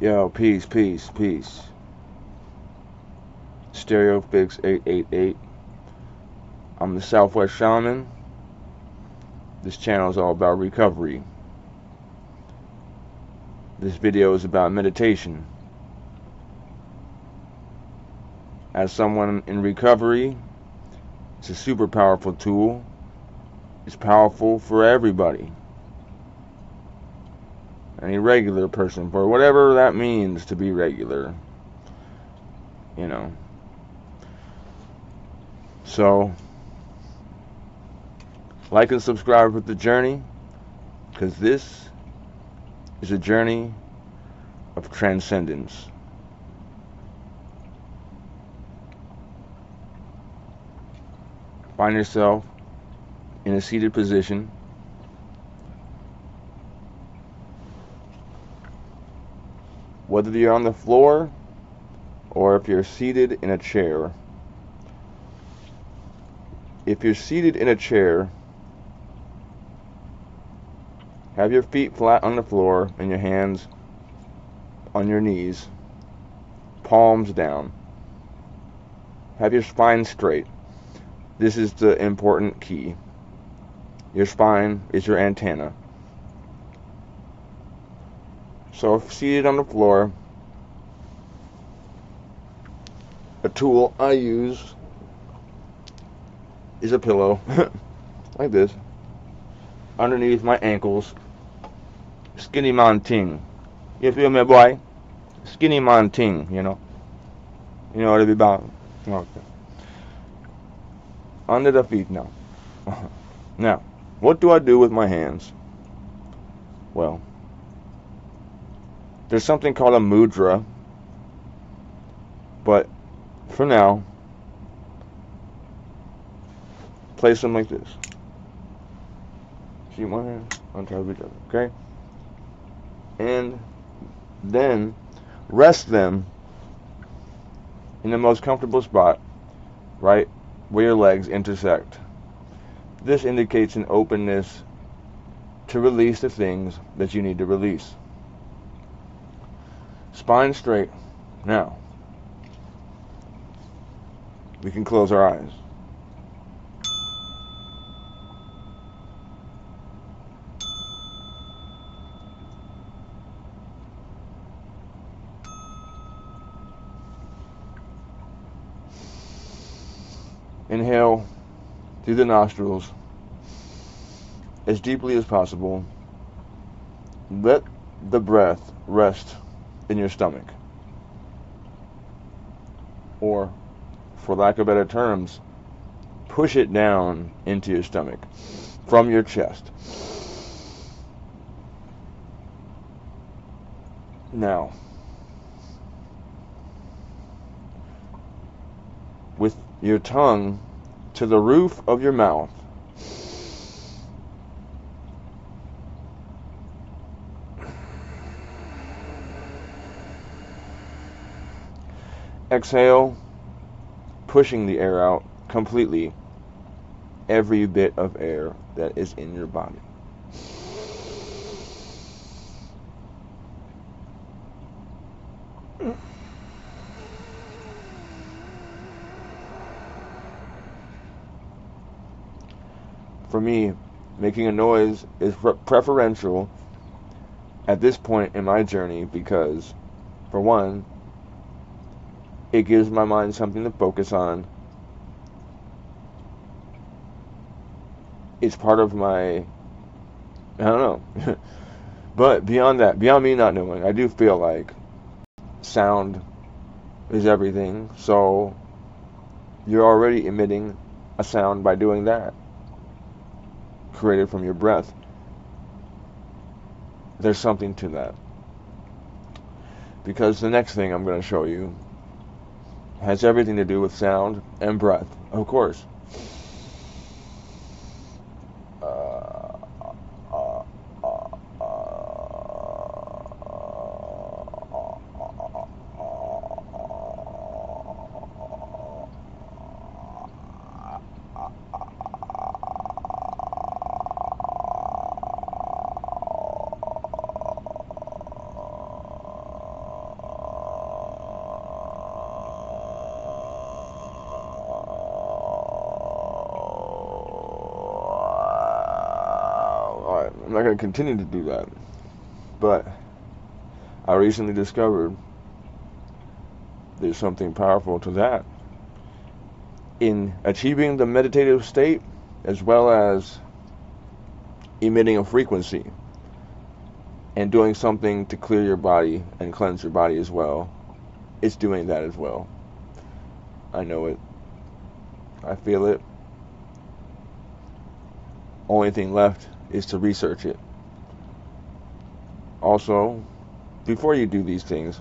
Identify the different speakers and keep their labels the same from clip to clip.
Speaker 1: Yo, peace, peace, peace. StereoPHiX 888. I'm the SouthWst Shaman. This channel is all about recovery. This video is about meditation. As someone in recovery, it's a super powerful tool. It's powerful for everybody. Any regular person, for whatever that means to be regular. You know. So, like and subscribe with the journey, because this is a journey of transcendence. Find yourself in a seated position. Whether you're on the floor or if you're seated in a chair. If you're seated in a chair, have your feet flat on the floor and your hands on your knees, palms down. Have your spine straight. This is the important key. Your spine is your antenna. So if seated on the floor, a tool I use is a pillow, like this, underneath my ankles. Skinny man ting. You feel me, boy? Skinny man ting, you know. You know what it be about. Okay. Under the feet now. Now, what do I do with my hands? Well, there's something called a mudra, but for now, place them like this. See my hands on top of each other, okay? And then rest them in the most comfortable spot, right where your legs intersect. This indicates an openness to release the things that you need to release. Spine straight. Now, we can close our eyes. Inhale through the nostrils as deeply as possible. Let the breath rest in your stomach. Or, for lack of better terms, push it down into your stomach from your chest. Now, with your tongue to the roof of your mouth, exhale, pushing the air out completely, every bit of air that is in your body. For me, making a noise is preferential at this point in my journey because, for one, it gives my mind something to focus on. It's part of my, I don't know. But beyond that, beyond me not knowing, I do feel like sound is everything. So you're already emitting a sound by doing that, created from your breath. There's something to that. Because the next thing I'm going to show you has everything to do with sound and breath, of course. I'm not going to continue to do that. But I recently discovered there's something powerful to that. In achieving the meditative state, as well as emitting a frequency and doing something to clear your body and cleanse your body as well, it's doing that as well. I know it. I feel it. Only thing left is to research it. Also, before you do these things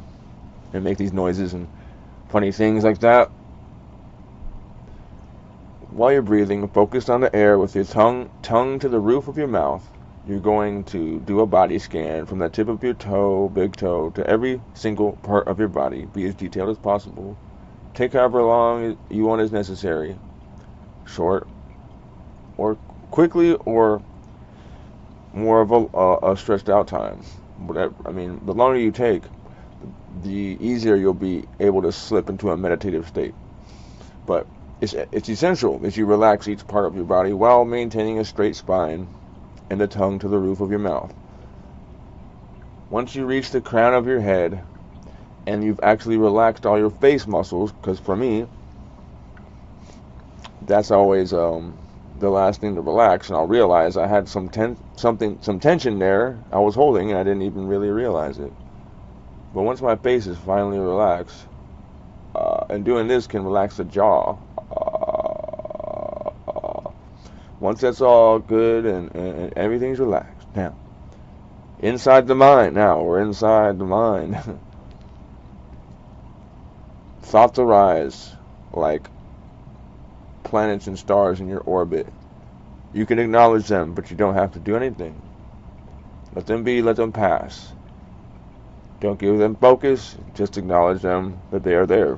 Speaker 1: and make these noises and funny things like that, while you're breathing, focus on the air with your tongue to the roof of your mouth. You're going to do a body scan from the tip of your toe, big toe, to every single part of your body. Be as detailed as possible. Take however long you want as necessary. Short or quickly, or more of a stretched out time. Whatever. I mean, the longer you take, the easier you'll be able to slip into a meditative state. But it's essential that you relax each part of your body while maintaining a straight spine and the tongue to the roof of your mouth. Once you reach the crown of your head and you've actually relaxed all your face muscles, because for me, that's always the last thing to relax, and I'll realize I had some tension there I was holding, and I didn't even really realize it. But once my face is finally relaxed, and doing this can relax the jaw. Once that's all good and everything's relaxed, now inside the mind. Now we're inside the mind. Thoughts arise like planets and stars in your orbit. You can acknowledge them, but you don't have to do anything. Let them be, let them pass. Don't give them focus, just acknowledge them, that they are there.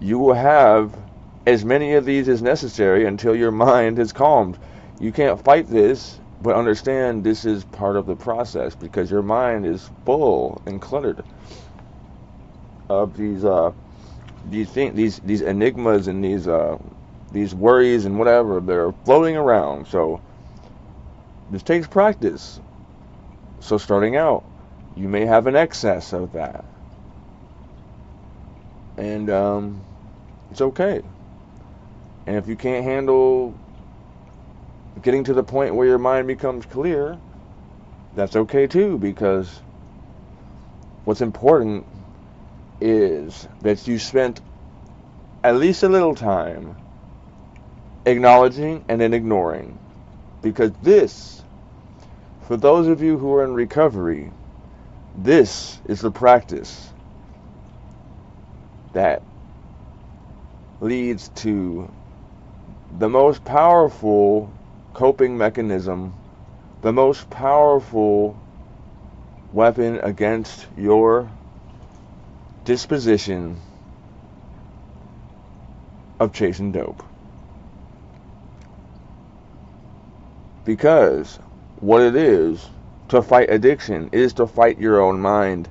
Speaker 1: You will have as many of these as necessary until your mind is calmed. You can't fight this, but understand this is part of the process, because your mind is full and cluttered of these enigmas and these worries and whatever. They're floating around. So this takes practice. So starting out, you may have an excess of that, and it's okay. And if you can't handle getting to the point where your mind becomes clear, that's okay too, because what's important is that you spent at least a little time acknowledging and then ignoring. Because this, for those of you who are in recovery, this is the practice that leads to the most powerful coping mechanism, the most powerful weapon against your disposition of chasing dope. Because what it is to fight addiction is to fight your own mind.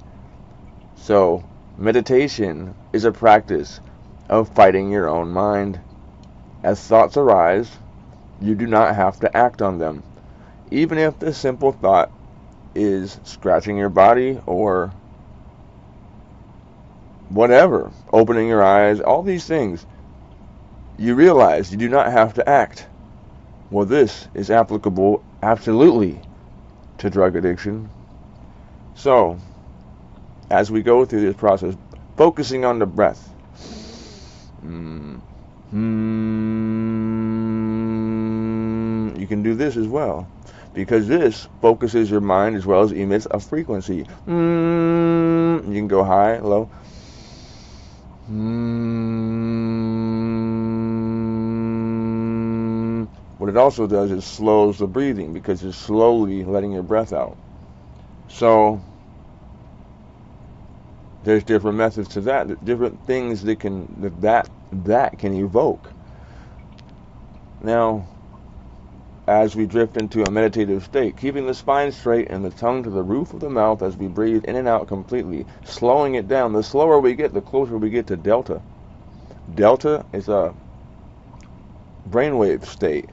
Speaker 1: So meditation is a practice of fighting your own mind. As thoughts arise, you do not have to act on them. Even if the simple thought is scratching your body or whatever, opening your eyes, all these things, you realize you do not have to act. Well, this is applicable absolutely to drug addiction. So, as we go through this process, focusing on the breath, you can do this as well, because this focuses your mind as well as emits a frequency. You can go high, low. What it also does is slows the breathing, because you're slowly letting your breath out. So there's different methods to that, different things that can evoke. Now, as we drift into a meditative state, keeping the spine straight and the tongue to the roof of the mouth as we breathe in and out completely, slowing it down. The slower we get, the closer we get to delta. Delta is a brainwave state.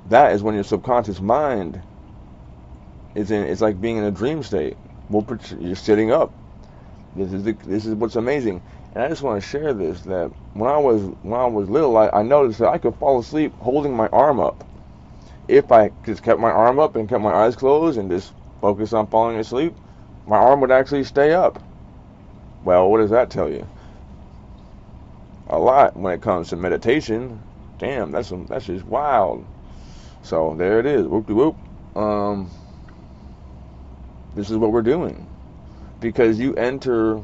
Speaker 1: That is when your subconscious mind It's like being in a dream state. Well, you're sitting up. This is what's amazing. And I just want to share this, that when I was little, I noticed that I could fall asleep holding my arm up. If I just kept my arm up and kept my eyes closed and just focused on falling asleep, my arm would actually stay up. Well, what does that tell you? A lot when it comes to meditation. Damn, that's just wild. So there it is. Whoop de whoop. This is what we're doing. Because you enter,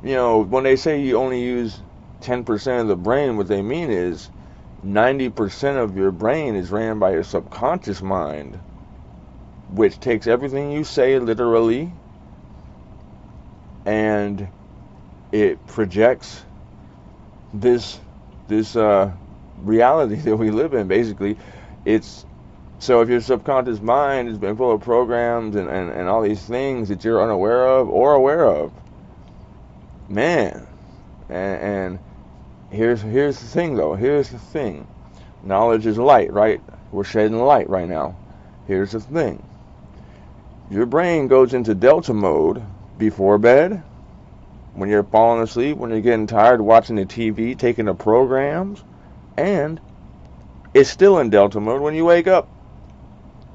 Speaker 1: when they say you only use 10% of the brain, what they mean is 90% of your brain is ran by your subconscious mind, which takes everything you say literally and it projects this reality that we live in. Basically, so if your subconscious mind has been full of programs and all these things that you're unaware of or aware of, man, and here's the thing though. Here's the thing. Knowledge is light, right? We're shedding light right now. Here's the thing. Your brain goes into delta mode before bed, when you're falling asleep, when you're getting tired watching the TV, taking the programs, and it's still in delta mode when you wake up.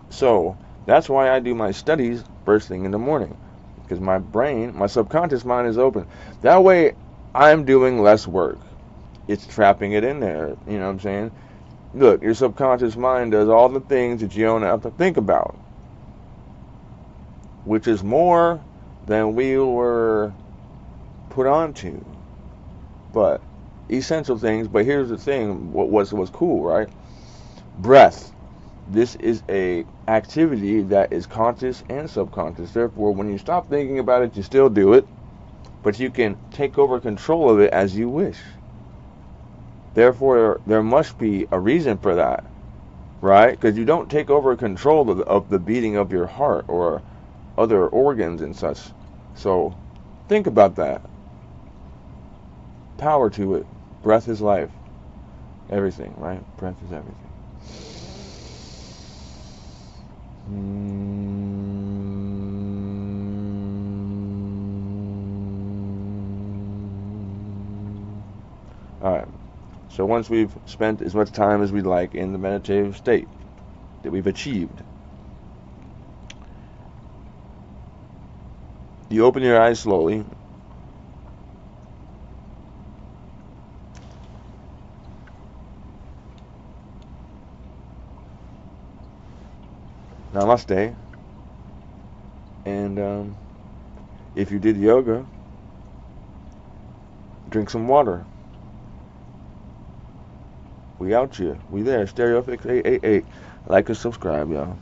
Speaker 1: So that's why I do my studies first thing in the morning, because my brain, my subconscious mind is open. That way I'm doing less work. It's trapping it in there, you know what I'm saying? Look, your subconscious mind does all the things that you don't have to think about, which is more than we were put onto. But essential things. But here's the thing, what was cool, right? Breath. This is a activity that is conscious and subconscious. Therefore, when you stop thinking about it, you still do it, but you can take over control of it as you wish. Therefore, there must be a reason for that, right? Because you don't take over control of the beating of your heart or other organs and such. So think about that. Power to it. Breath is life. Everything, right? Breath is everything. Alright, so once we've spent as much time as we'd like in the meditative state that we've achieved, you open your eyes slowly. Namaste. And if you did yoga, drink some water. We out here. We there. StereoPHiX 888. Like and subscribe, y'all.